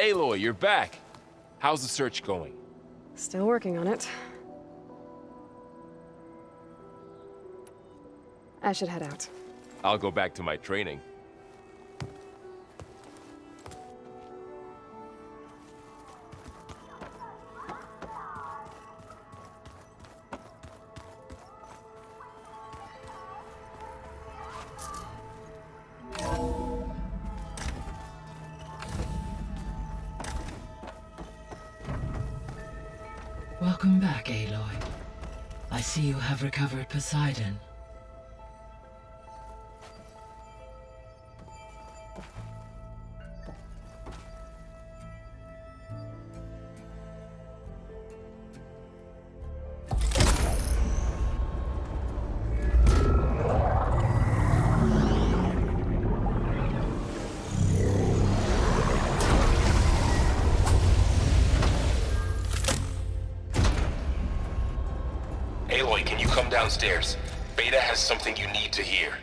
Aloy, you're back. How's the search going? Still working on it. I should head out. I'll go back to my training. Welcome back, Aloy. I see you have recovered Poseidon. Aloy, can you come downstairs? Beta has something you need to hear.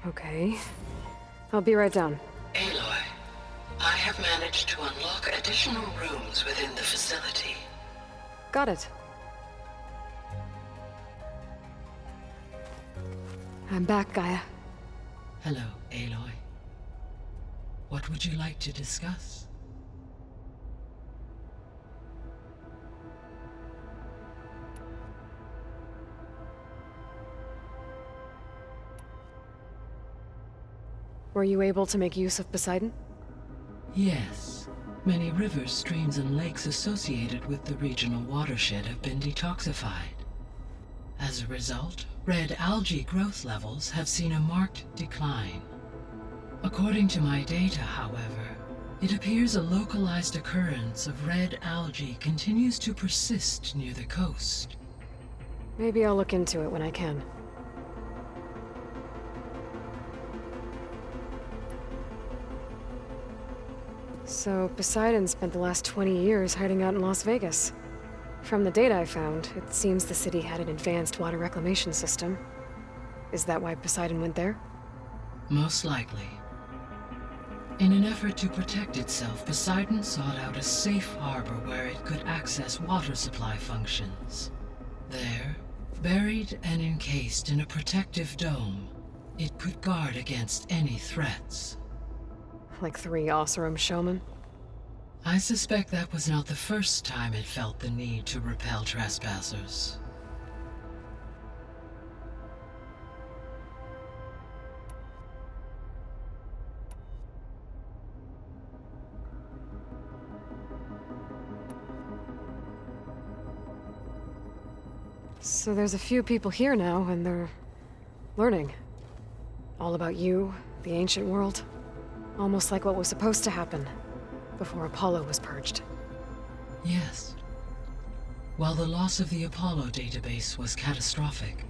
Okay. I'll be right down. Aloy, I have managed to unlock additional rooms within the facility. Got it. I'm back, Gaia. Hello, Aloy. What would you like to discuss? Were you able to make use of Poseidon? Yes. Many rivers, streams, and lakes associated with the regional watershed have been detoxified. As a result, red algae growth levels have seen a marked decline. According to my data, however, it appears a localized occurrence of red algae continues to persist near the coast. Maybe I'll look into it when I can. So, Poseidon spent the last 20 years hiding out in Las Vegas. From the data I found, it seems the city had an advanced water reclamation system. Is that why Poseidon went there? Most likely. In an effort to protect itself, Poseidon sought out a safe harbor where it could access water supply functions. There, buried and encased in a protective dome, it could guard against any threats. Like 3 Oseram showmen? I suspect that was not the first time it felt the need to repel trespassers. So there's a few people here now, and they're learning. All about you, the ancient world. Almost like what was supposed to happen before Apollo was purged. Yes. While the loss of the Apollo database was catastrophic,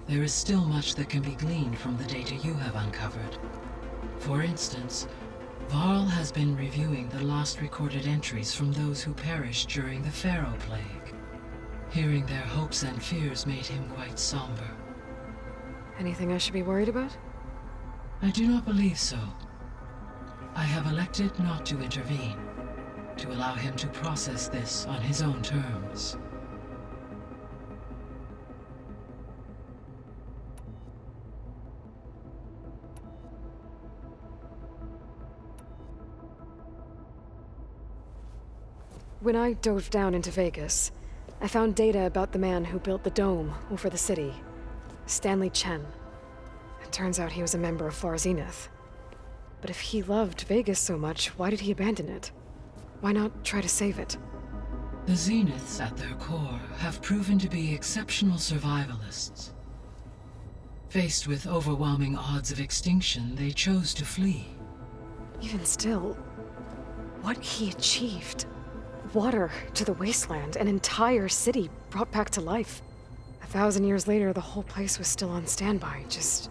there is still much that can be gleaned from the data you have uncovered. For instance, Varl has been reviewing the last recorded entries from those who perished during the Pharaoh Plague. Hearing their hopes and fears made him quite somber. Anything I should be worried about? I do not believe so. I have elected not to intervene, to allow him to process this on his own terms. When I dove down into Vegas, I found data about the man who built the dome over the city, Stanley Chen. It turns out he was a member of Far Zenith. But if he loved Vegas so much, why did he abandon it? Why not try to save it? The Zeniths, at their core, have proven to be exceptional survivalists. Faced with overwhelming odds of extinction, they chose to flee. Even still, what he achieved. Water to the wasteland, an entire city brought back to life. 1,000 years later, the whole place was still on standby, just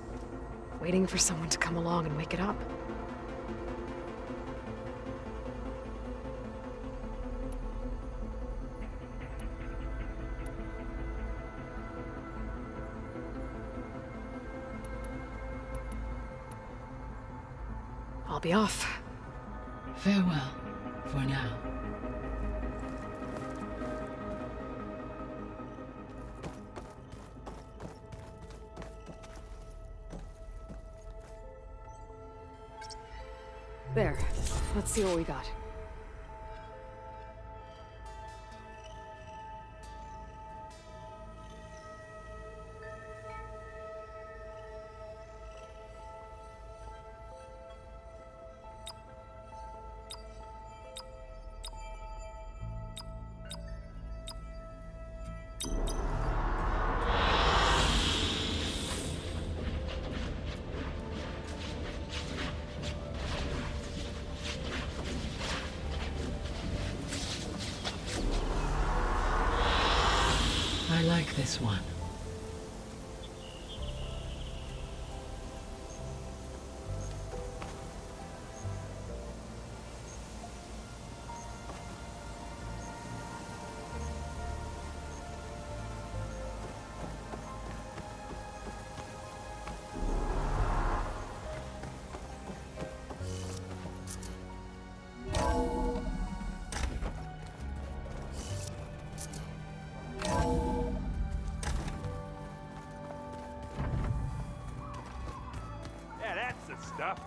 waiting for someone to come along and wake it up. I'll be off. Farewell. for now. There. Let's see what we got. I like this one. Yeah, that's the stuff.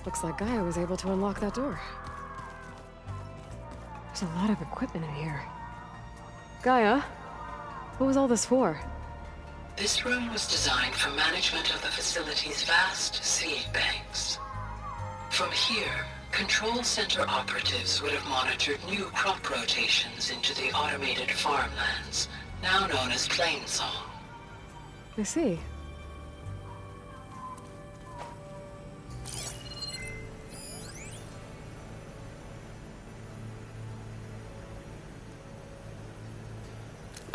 Looks like Gaia was able to unlock that door. There's a lot of equipment in here. Gaia? What was all this for? This room was designed for management of the facility's vast seed banks. From here, control center operatives would have monitored new crop rotations into the automated farmlands, now known as Plainsong. I see.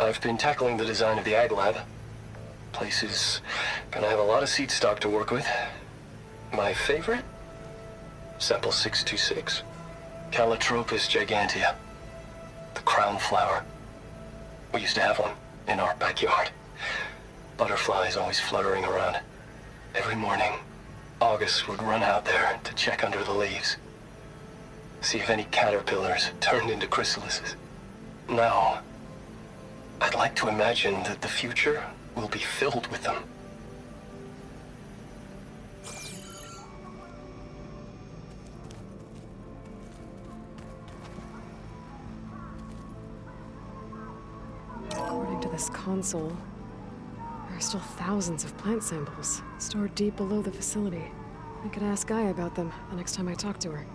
I've been tackling the design of the Ag Lab. Place is gonna have a lot of seed stock to work with. My favorite? Sample 626. Calotropis gigantea. The crown flower. We used to have one in our backyard. Butterflies always fluttering around. Every morning, August would run out there to check under the leaves. See if any caterpillars turned into chrysalises. Now, I'd like to imagine that the future will be filled with them. According to this console, there are still thousands of plant samples stored deep below the facility. I could ask Gaia about them the next time I talk to her.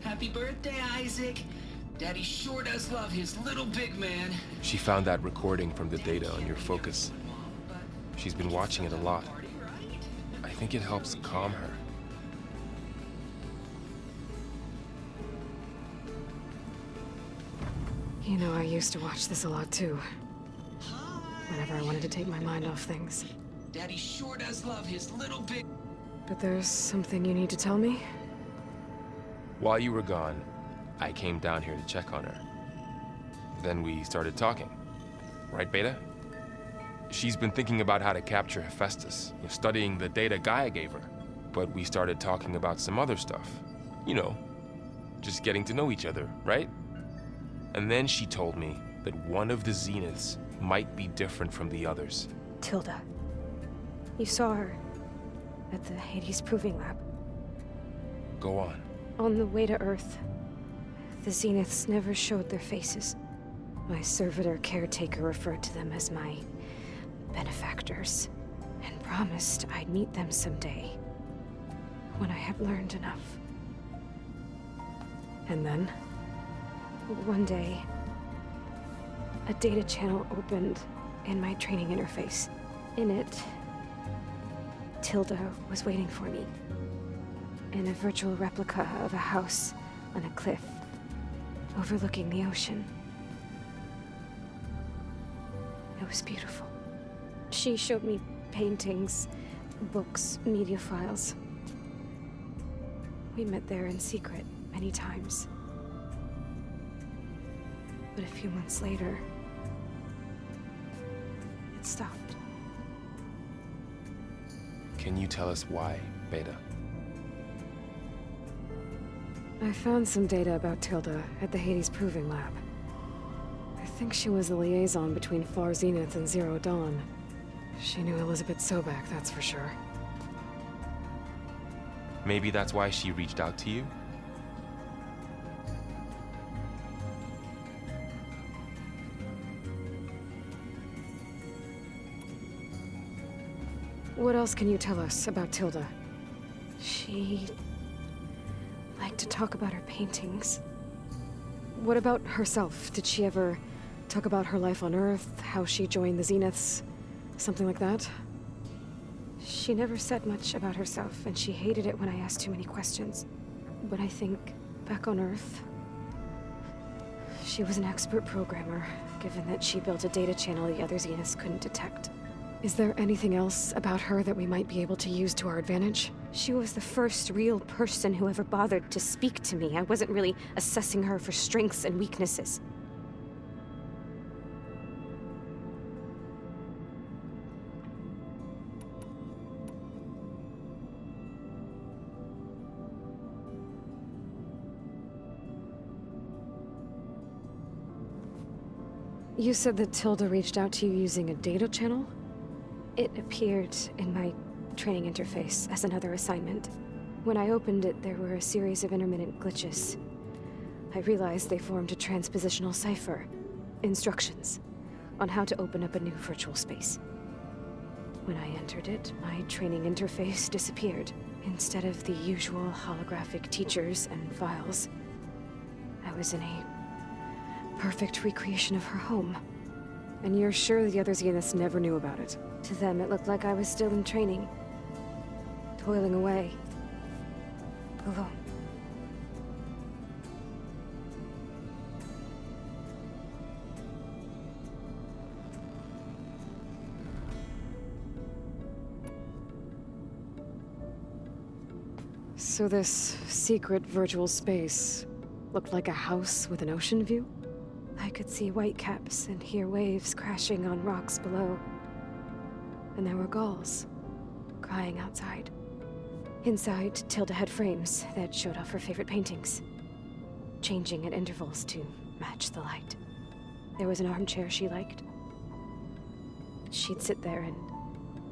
Happy birthday, Isaac. Daddy sure does love his little big man. She found that recording from the data on your focus. She's been watching it a lot. I think it helps calm her. You know, I used to watch this a lot too. Whenever I wanted to take my mind off things. Daddy sure does love his little bit. But there's something you need to tell me? While you were gone, I came down here to check on her. Then we started talking. Right, Beta? She's been thinking about how to capture Hephaestus, studying the data Gaia gave her. But we started talking about some other stuff. You know, just getting to know each other, right? And then she told me that one of the Zeniths might be different from the others. Tilda. You saw her at the Hades Proving Lab. Go on. On the way to Earth, the Zeniths never showed their faces. My servitor caretaker referred to them as my benefactors, and promised I'd meet them someday, when I had learned enough. And then? One day, a data channel opened in my training interface. In it, Tilda was waiting for me. In a virtual replica of a house on a cliff, overlooking the ocean. It was beautiful. She showed me paintings, books, media files. We met there in secret many times. But a few months later, it stopped. Can you tell us why, Beta? I found some data about Tilda at the Hades Proving Lab. I think she was a liaison between Far Zenith and Zero Dawn. She knew Elizabeth Sobek, that's for sure. Maybe that's why she reached out to you? What else can you tell us about Tilda? She liked to talk about her paintings. What about herself? Did she ever talk about her life on Earth, how she joined the Zeniths? Something like that? She never said much about herself, and she hated it when I asked too many questions. But I think, back on Earth, she was an expert programmer, given that she built a data channel the other Zeniths couldn't detect. Is there anything else about her that we might be able to use to our advantage? She was the first real person who ever bothered to speak to me. I wasn't really assessing her for strengths and weaknesses. You said that Tilda reached out to you using a data channel? It appeared in my training interface as another assignment. When I opened it, there were a series of intermittent glitches. I realized they formed a transpositional cipher, instructions, on how to open up a new virtual space. When I entered it, my training interface disappeared. Instead of the usual holographic teachers and files, I was in a perfect recreation of her home. And you're sure the other Zeniths never knew about it? To them, it looked like I was still in training, toiling away, alone. So this secret virtual space looked like a house with an ocean view? I could see whitecaps and hear waves crashing on rocks below. And there were gulls, crying outside. Inside, Tilda had frames that showed off her favorite paintings, changing at intervals to match the light. There was an armchair she liked. She'd sit there and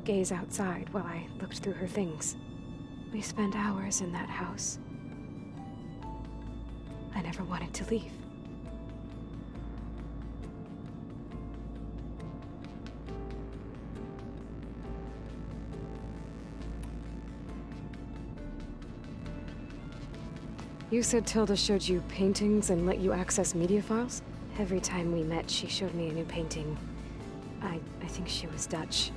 gaze outside while I looked through her things. We spent hours in that house. I never wanted to leave. You said Tilda showed you paintings and let you access media files? Every time we met, she showed me a new painting. I think she was Dutch.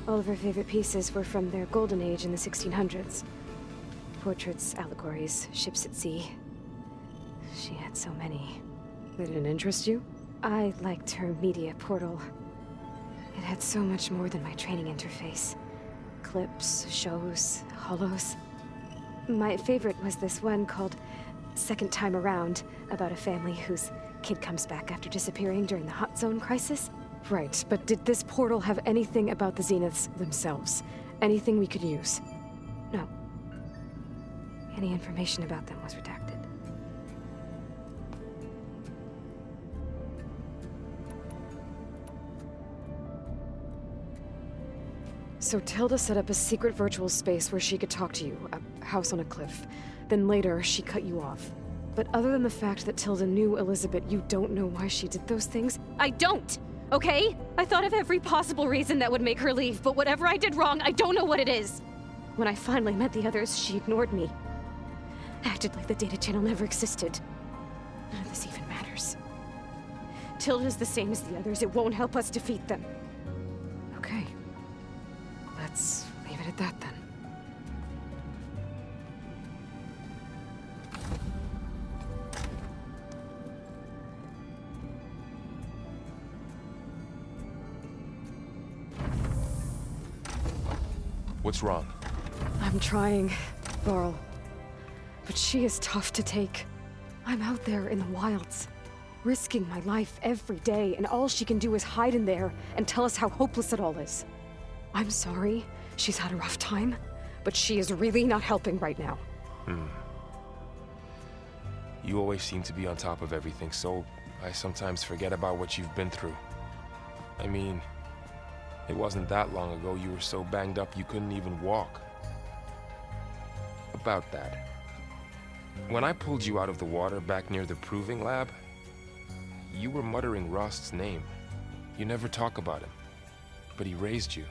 All of her favorite pieces were from their golden age in the 1600s. Portraits, allegories, ships at sea. She had so many. They didn't interest you? I liked her media portal. It had so much more than my training interface. Clips, shows, holos. My favorite was this one called Second Time Around, about a family whose kid comes back after disappearing during the Hot Zone crisis. Right, but did this portal have anything about the Zeniths themselves? Anything we could use? No. Any information about them was redacted. So Tilda set up a secret virtual space where she could talk to you, a house on a cliff. Then later, she cut you off. But other than the fact that Tilda knew Elizabeth, you don't know why she did those things? I don't! Okay? I thought of every possible reason that would make her leave, but whatever I did wrong, I don't know what it is. When I finally met the others, she ignored me. Acted like the data channel never existed. None of this even matters. Tilda's the same as the others. It won't help us defeat them. Okay. Let's leave it at that then. What's wrong? I'm trying, Varl. But she is tough to take. I'm out there in the wilds, risking my life every day, and all she can do is hide in there and tell us how hopeless it all is. I'm sorry, she's had a rough time, but she is really not helping right now. You always seem to be on top of everything, so I sometimes forget about what you've been through. I mean, it wasn't that long ago you were so banged up you couldn't even walk. About that. When I pulled you out of the water back near the proving lab, you were muttering Rost's name. You never talk about him. But he raised you,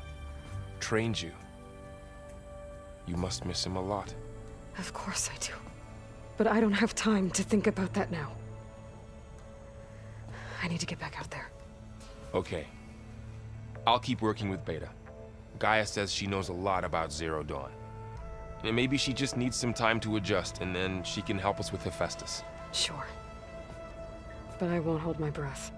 trained you. You must miss him a lot. Of course I do. But I don't have time to think about that now. I need to get back out there. Okay. I'll keep working with Beta. Gaia says she knows a lot about Zero Dawn. And maybe she just needs some time to adjust, and then she can help us with Hephaestus. Sure. But I won't hold my breath.